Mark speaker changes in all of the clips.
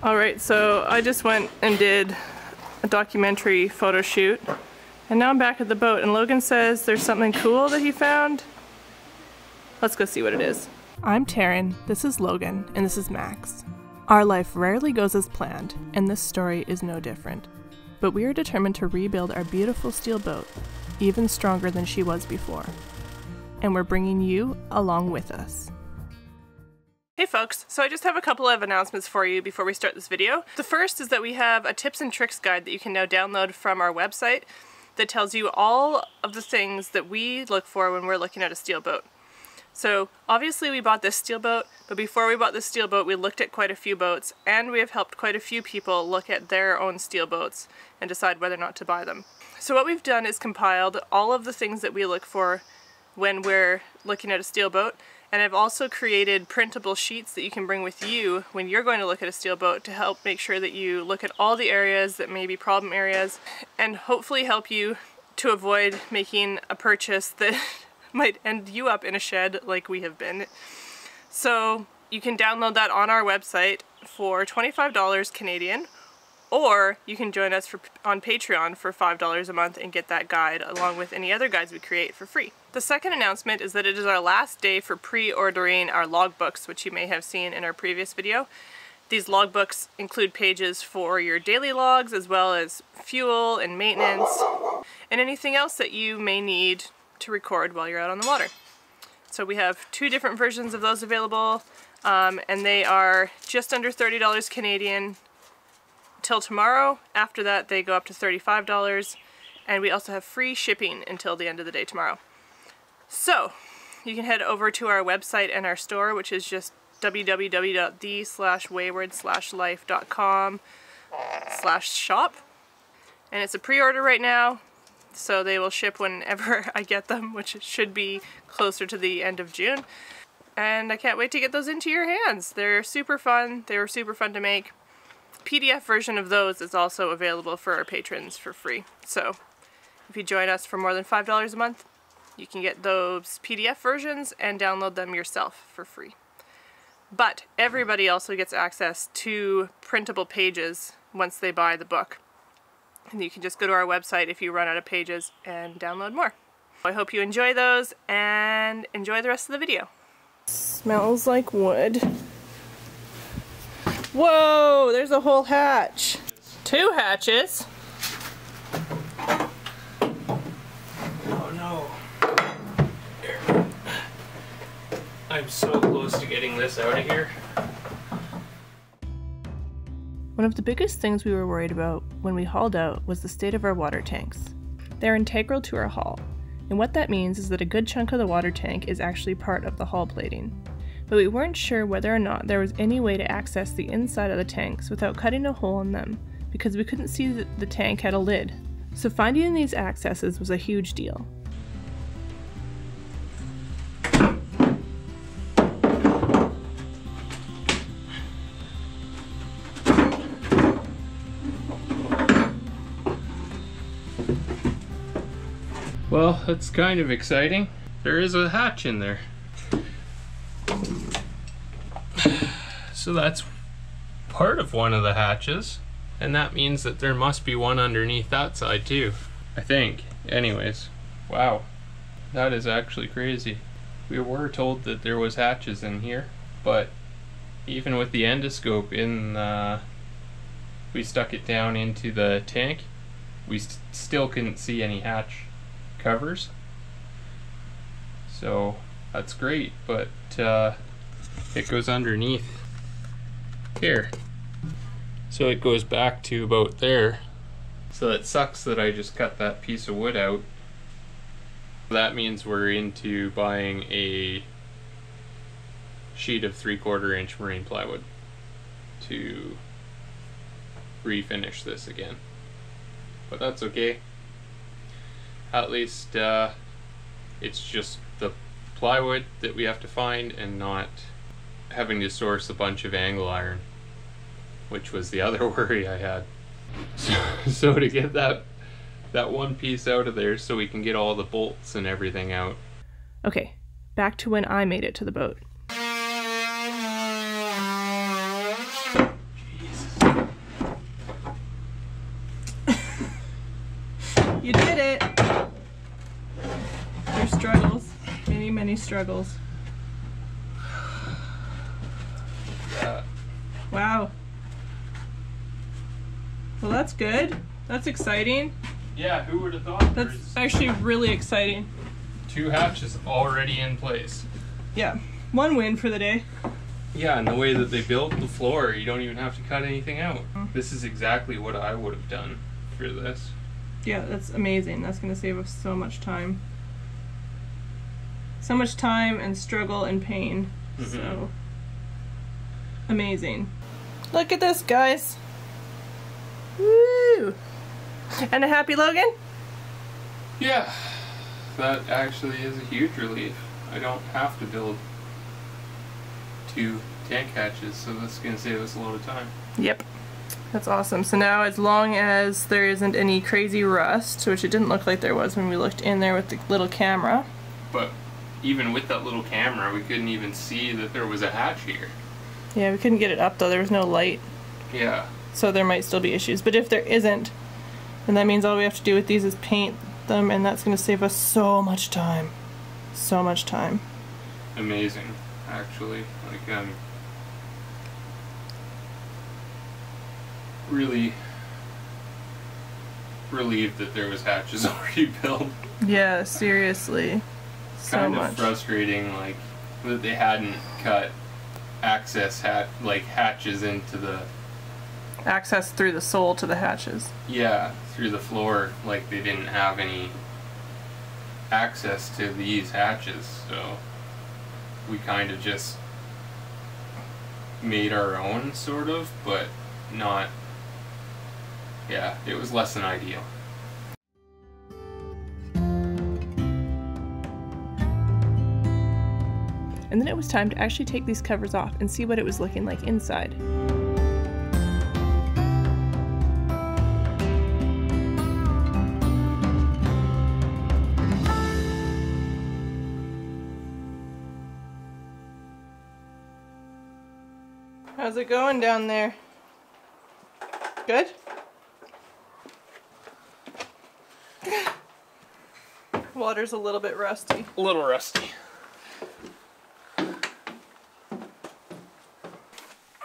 Speaker 1: Alright, so I just went and did a documentary photo shoot, and now I'm back at the boat, and Logan says there's something cool that he found. Let's go see what it is. I'm Taryn, this is Logan, and this is Max. Our life rarely goes as planned, and this story is no different. But we are determined to rebuild our beautiful steel boat, even stronger than she was before. And we're bringing you along with us. Hey folks, so I just have a couple of announcements for you before we start this video. The first is that we have a tips and tricks guide that you can now download from our website that tells you all of the things that we look for when we're looking at a steel boat. So obviously we bought this steel boat, but before we bought this steel boat we looked at quite a few boats, and we have helped quite a few people look at their own steel boats and decide whether or not to buy them. So what we've done is compiled all of the things that we look for when we're looking at a steel boat. And I've also created printable sheets that you can bring with you when you're going to look at a steel boat to help make sure that you look at all the areas that may be problem areas and hopefully help you to avoid making a purchase that might end you up in a shed like we have been. So you can download that on our website for $25 Canadian, or you can join us on Patreon for $5 a month and get that guide along with any other guides we create for free. The second announcement is that it is our last day for pre-ordering our logbooks, which you may have seen in our previous video. These logbooks include pages for your daily logs as well as fuel and maintenance and anything else that you may need to record while you're out on the water. So we have two different versions of those available, and they are just under $30 Canadian till tomorrow. After that they go up to $35, and we also have free shipping until the end of the day tomorrow. So you can head over to our website and our store, which is just www.the/wayward/life.com/shop, and it's a pre-order right now, so they will ship whenever I get them, which should be closer to the end of June, and I can't wait to get those into your hands. They're super fun. They were super fun to make. PDF version of those is also available for our patrons for free. So if you join us for more than $5 a month, you can get those PDF versions and download them yourself for free. But everybody also gets access to printable pages once they buy the book. And you can just go to our website if you run out of pages and download more. I hope you enjoy those and enjoy the rest of the video. Smells like wood. Whoa, there's a whole hatch. Two hatches.
Speaker 2: Oh no. I'm so close to getting this out of here.
Speaker 1: One of the biggest things we were worried about when we hauled out was the state of our water tanks. They're integral to our hull, and what that means is that a good chunk of the water tank is actually part of the hull plating. But we weren't sure whether or not there was any way to access the inside of the tanks without cutting a hole in them, because we couldn't see that the tank had a lid. So finding these accesses was a huge deal.
Speaker 2: Well, that's kind of exciting. There is a hatch in there. So that's part of one of the hatches, and that means that there must be one underneath that side too, I think. Anyways, wow, that is actually crazy. We were told that there was hatches in here, but even with the endoscope we stuck it down into the tank, we still couldn't see any hatch covers. So that's great, but it goes underneath here, so it goes back to about there. So it sucks that I just cut that piece of wood out. That means we're into buying a sheet of 3/4 inch marine plywood to refinish this again, but that's okay. At least it's just the plywood that we have to find and not having to source a bunch of angle iron, which was the other worry I had. So to get that one piece out of there so we can get all the bolts and everything out.
Speaker 1: Okay, back to when I made it to the boat.
Speaker 2: Jesus.
Speaker 1: You did it! There's struggles. Many, many struggles.
Speaker 2: Yeah.
Speaker 1: Wow. Well, that's good. That's exciting.
Speaker 2: Yeah, who would have thought?
Speaker 1: That's
Speaker 2: There's
Speaker 1: actually really exciting.
Speaker 2: 2 hatches already in place.
Speaker 1: Yeah. One win for the day.
Speaker 2: Yeah, and the way that they built the floor, you don't even have to cut anything out. This is exactly what I would have done for this.
Speaker 1: Yeah, that's amazing. That's going to save us so much time. So much time and struggle and pain. So amazing. Look at this, guys. Woo! And a happy Logan?
Speaker 2: Yeah, that actually is a huge relief. I don't have to build 2 tank hatches, so that's going to save us a lot of time.
Speaker 1: Yep. That's awesome. So now, as long as there isn't any crazy rust, which it didn't look like there was when we looked in there with the little camera.
Speaker 2: But even with that little camera, we couldn't even see that there was a hatch here.
Speaker 1: Yeah, we couldn't get it up though. There was no light.
Speaker 2: Yeah.
Speaker 1: So there might still be issues. But if there isn't, then that means all we have to do with these is paint them, and that's going to save us so much time. So much time.
Speaker 2: Amazing, actually. Like, really relieved that there was hatches already built.
Speaker 1: Yeah, seriously. So
Speaker 2: Kind of
Speaker 1: much.
Speaker 2: frustrating, like, that they hadn't cut hatches into the...
Speaker 1: Access through the sole to the hatches.
Speaker 2: Yeah, through the floor, like they didn't have any access to these hatches, so we kind of just made our own, sort of, but not... Yeah, it was less than ideal.
Speaker 1: And then it was time to actually take these covers off and see what it was looking like inside. How's it going down there? Good? Water's a little bit rusty.
Speaker 2: A little rusty.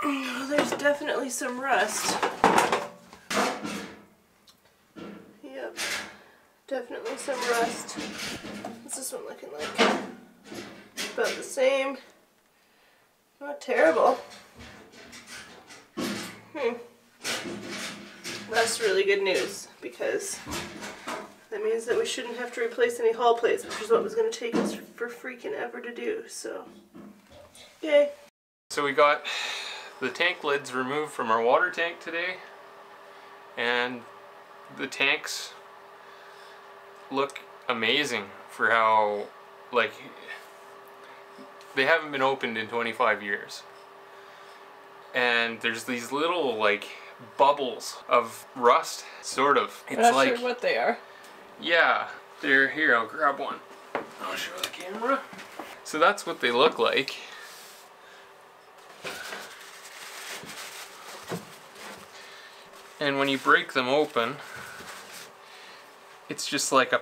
Speaker 1: Oh, there's definitely some rust. Yep, definitely some rust. What's this one looking like? About the same. Not terrible. That's really good news, because that means that we shouldn't have to replace any hull plates, which is what was going to take us for freaking ever to do, so yay.
Speaker 2: So we got the tank lids removed from our water tank today, and the tanks look amazing for how, like, they haven't been opened in 25 years. And there's these little, like, bubbles of rust, sort of. It's
Speaker 1: I'm not
Speaker 2: like,
Speaker 1: sure what they are.
Speaker 2: yeah, they're here. I'll grab one. I'll show the camera. So that's what they look like. And when you break them open, it's just like a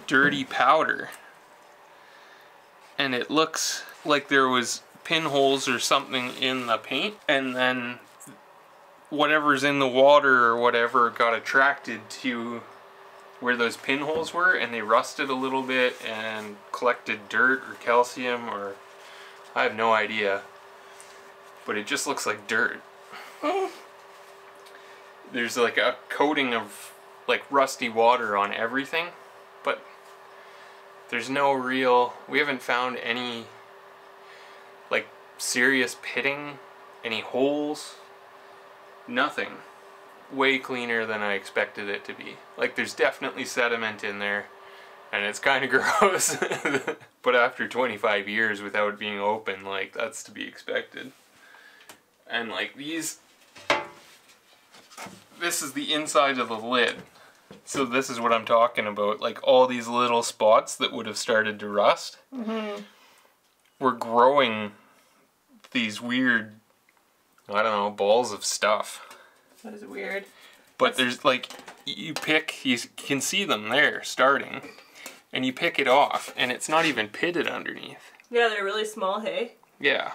Speaker 2: dirty powder. And it looks like there was pinholes or something in the paint, and then whatever's in the water or whatever got attracted to where those pinholes were, and they rusted a little bit and collected dirt or calcium, or I have no idea, but it just looks like dirt. There's like a coating of like rusty water on everything, but there's no real, we haven't found any like serious pitting, any holes, nothing. Way cleaner than I expected it to be. Like, there's definitely sediment in there, and it's kind of gross. But after 25 years without being open, like, that's to be expected. And like these, this is the inside of the lid. So this is what I'm talking about. Like, all these little spots that would have started to rust were growing these weird, I don't know, balls of stuff.
Speaker 1: That is weird.
Speaker 2: But there's like, you can see them there starting, and you pick it off, and it's not even pitted underneath.
Speaker 1: Yeah, they're really small, hey?
Speaker 2: Yeah.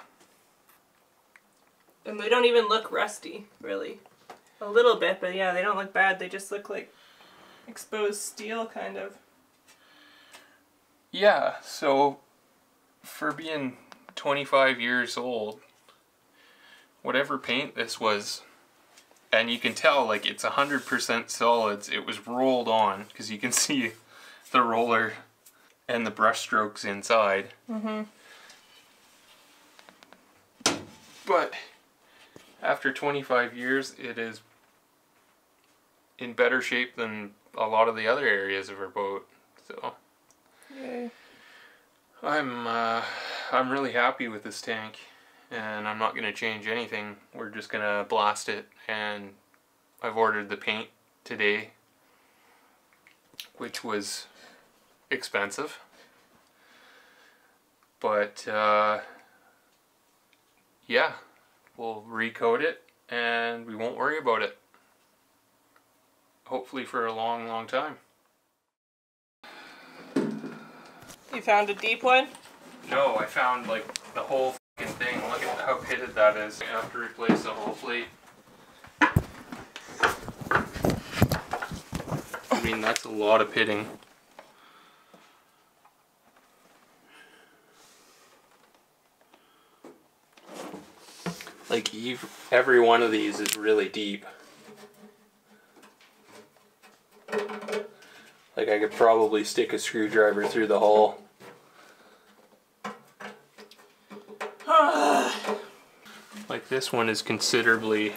Speaker 1: And they don't even look rusty, really. A little bit, but yeah, they don't look bad. They just look like exposed steel, kind of.
Speaker 2: Yeah, so for being 25 years old, whatever paint this was, and you can tell like it's 100% solids, it was rolled on, because you can see the roller and the brush strokes inside.
Speaker 1: Mm-hmm.
Speaker 2: But after 25 years, it is in better shape than a lot of the other areas of our boat. So
Speaker 1: yay.
Speaker 2: I'm really happy with this tank, and I'm not going to change anything. We're just going to blast it, and I've ordered the paint today, which was expensive. But yeah, we'll recoat it and we won't worry about it. Hopefully for a long, long time.
Speaker 1: You found a deep one?
Speaker 2: No, I found like the whole fucking thing. Look at how pitted that is. I have to replace the whole plate. I mean, that's a lot of pitting. Like every one of these is really deep. Like I could probably stick a screwdriver through the hole. Like this one is considerably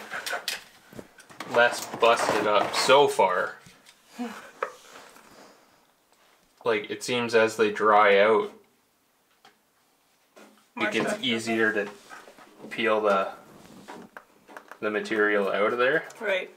Speaker 2: less busted up so far. Like it seems as they dry out, it gets easier to peel the material out of there.
Speaker 1: Right.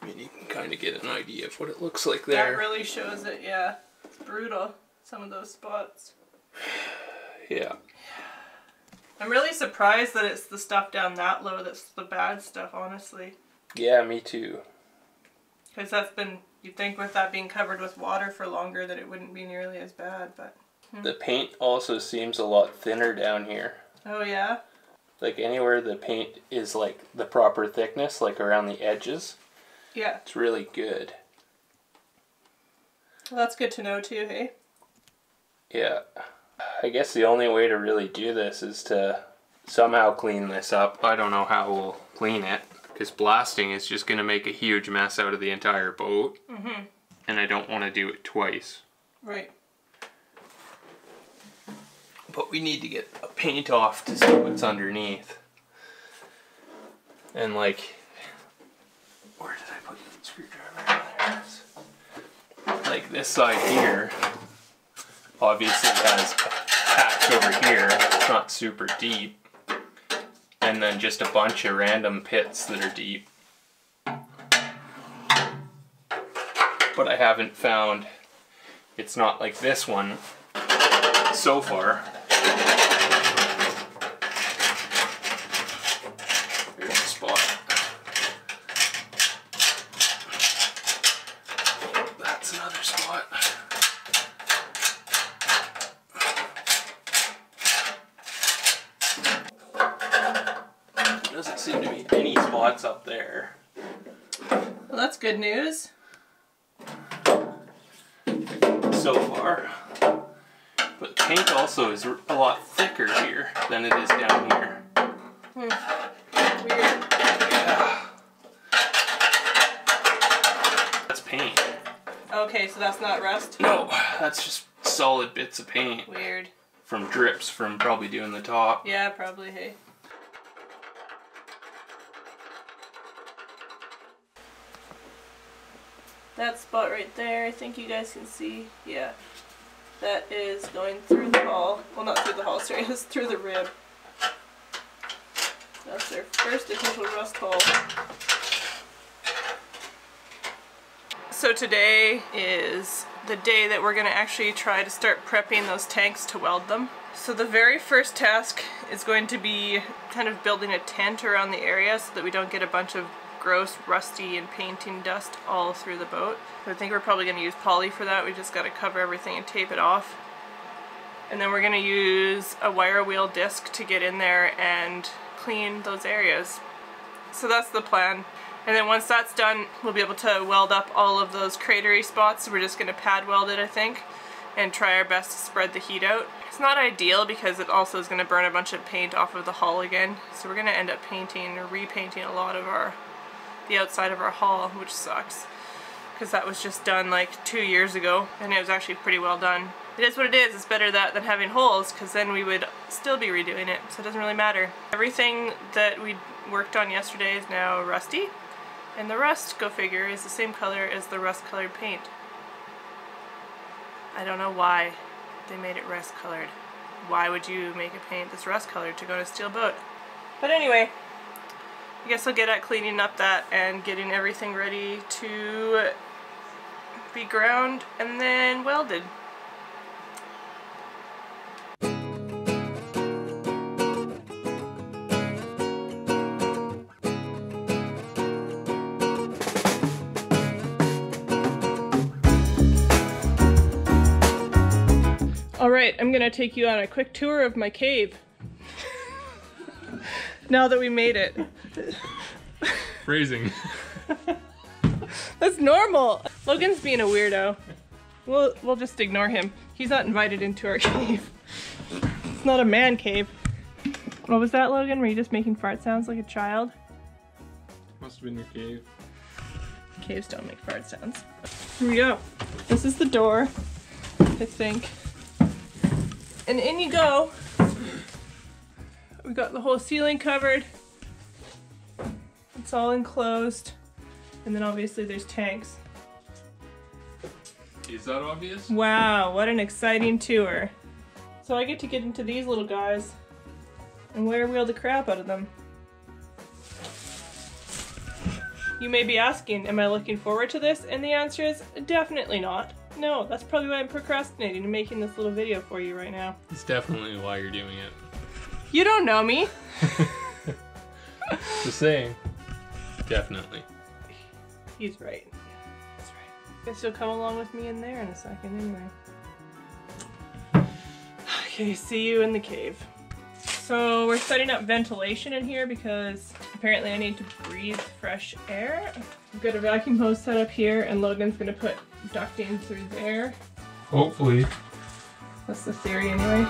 Speaker 2: I mean, you can kind of get an idea of what it looks like there.
Speaker 1: That really shows it, yeah. It's brutal, some of those spots.
Speaker 2: Yeah.
Speaker 1: I'm really surprised that it's the stuff down that low that's the bad stuff, honestly.
Speaker 2: Yeah, me too.
Speaker 1: Because that's been, you'd think with that being covered with water for longer that it wouldn't be nearly as bad, but...
Speaker 2: The paint also seems a lot thinner down here.
Speaker 1: Oh yeah?
Speaker 2: Like anywhere the paint is like the proper thickness, like around the edges.
Speaker 1: Yeah.
Speaker 2: It's really good.
Speaker 1: Well, that's good to know too, hey?
Speaker 2: Yeah. I guess the only way to really do this is to somehow clean this up. I don't know how we'll clean it, because blasting is just going to make a huge mess out of the entire boat.
Speaker 1: Mm-hmm.
Speaker 2: And I don't want to do it twice.
Speaker 1: Right.
Speaker 2: But we need to get a paint off to see what's underneath. And like, where did I put the screwdriver? There it is. Like this side here, obviously has a patch over here. It's not super deep. And then just a bunch of random pits that are deep. But I haven't found, it's not like this one so far. Here's a spot. That's another spot. Doesn't seem to be any spots up there.
Speaker 1: Well, that's good news.
Speaker 2: So far. But the paint also is a lot thicker here than it is down here.
Speaker 1: Weird.
Speaker 2: Yeah. That's paint.
Speaker 1: Okay, so that's not rust?
Speaker 2: No, that's just solid bits of paint.
Speaker 1: Weird.
Speaker 2: From drips from probably doing the top.
Speaker 1: Yeah, probably, hey. That spot right there, I think you guys can see. Yeah. That is going through the hull. Well, not through the hull, sorry, it's through the rib. That's their first official rust hole. So today is the day that we're going to actually try to start prepping those tanks to weld them. So the very first task is going to be kind of building a tent around the area so that we don't get a bunch of gross rusty and painting dust all through the boat. I think we're probably going to use poly for that. We just got to cover everything and tape it off. And then we're going to use a wire wheel disc to get in there and clean those areas. So that's the plan. And then once that's done, we'll be able to weld up all of those cratery spots. So we're just going to pad weld it, I think, and try our best to spread the heat out. It's not ideal because it also is going to burn a bunch of paint off of the hull again. So we're going to end up painting or repainting a lot of the outside of our hull, which sucks. Because that was just done like 2 years ago, and it was actually pretty well done. It is what it is. It's better that than having holes, because then we would still be redoing it, so it doesn't really matter. Everything that we worked on yesterday is now rusty. And the rust, go figure, is the same color as the rust colored paint. I don't know why they made it rust colored. Why would you make a paint that's rust colored to go in a steel boat? But anyway, I guess I'll get at cleaning up that and getting everything ready to be ground and then welded. Alright, I'm gonna take you on a quick tour of my cave. Now that we made it.
Speaker 2: Phrasing.
Speaker 1: That's normal! Logan's being a weirdo. We'll just ignore him. He's not invited into our cave. It's not a man cave. What was that, Logan? Were you just making fart sounds like a child?
Speaker 2: Must have been your cave.
Speaker 1: Caves don't make fart sounds. Here we go. This is the door, I think. And in you go. We got the whole ceiling covered. It's all enclosed. And then obviously there's tanks.
Speaker 2: Is that obvious?
Speaker 1: Wow, what an exciting tour. So I get to get into these little guys and wire wheel the crap out of them. You may be asking, am I looking forward to this? And the answer is definitely not. No, that's probably why I'm procrastinating and making this little video for you right now.
Speaker 2: It's definitely why you're doing it.
Speaker 1: You don't know me.
Speaker 2: Just saying. Definitely.
Speaker 1: He's right. That's right. Guess you'll come along with me in there in a second anyway. Okay, see you in the cave. So we're setting up ventilation in here because apparently I need to breathe fresh air. I've got a vacuum hose set up here and Logan's gonna put ducting through there.
Speaker 2: Hopefully.
Speaker 1: That's the theory anyway.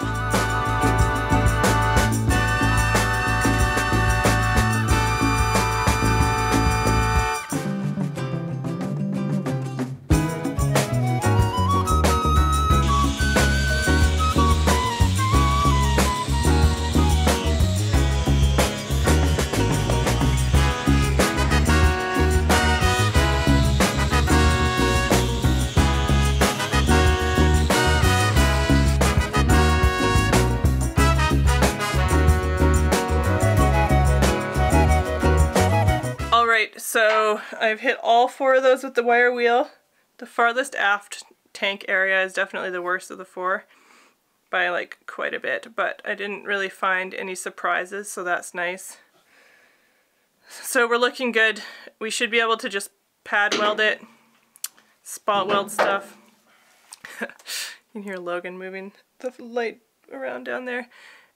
Speaker 1: So I've hit all 4 of those with the wire wheel. The farthest aft tank area is definitely the worst of the 4 by like quite a bit, but I didn't really find any surprises, so that's nice. So we're looking good. We should be able to just pad weld it, spot weld stuff. You can hear Logan moving the light around down there.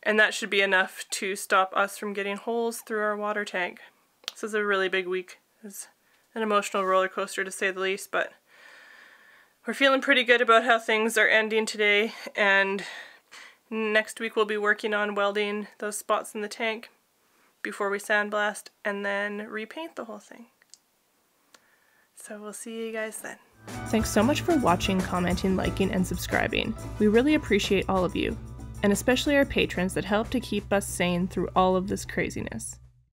Speaker 1: And that should be enough to stop us from getting holes through our water tank. This is a really big week. It's an emotional roller coaster to say the least, but we're feeling pretty good about how things are ending today, and next week we'll be working on welding those spots in the tank before we sandblast and then repaint the whole thing. So we'll see you guys then. Thanks so much for watching, commenting, liking, and subscribing. We really appreciate all of you, and especially our patrons that help to keep us sane through all of this craziness.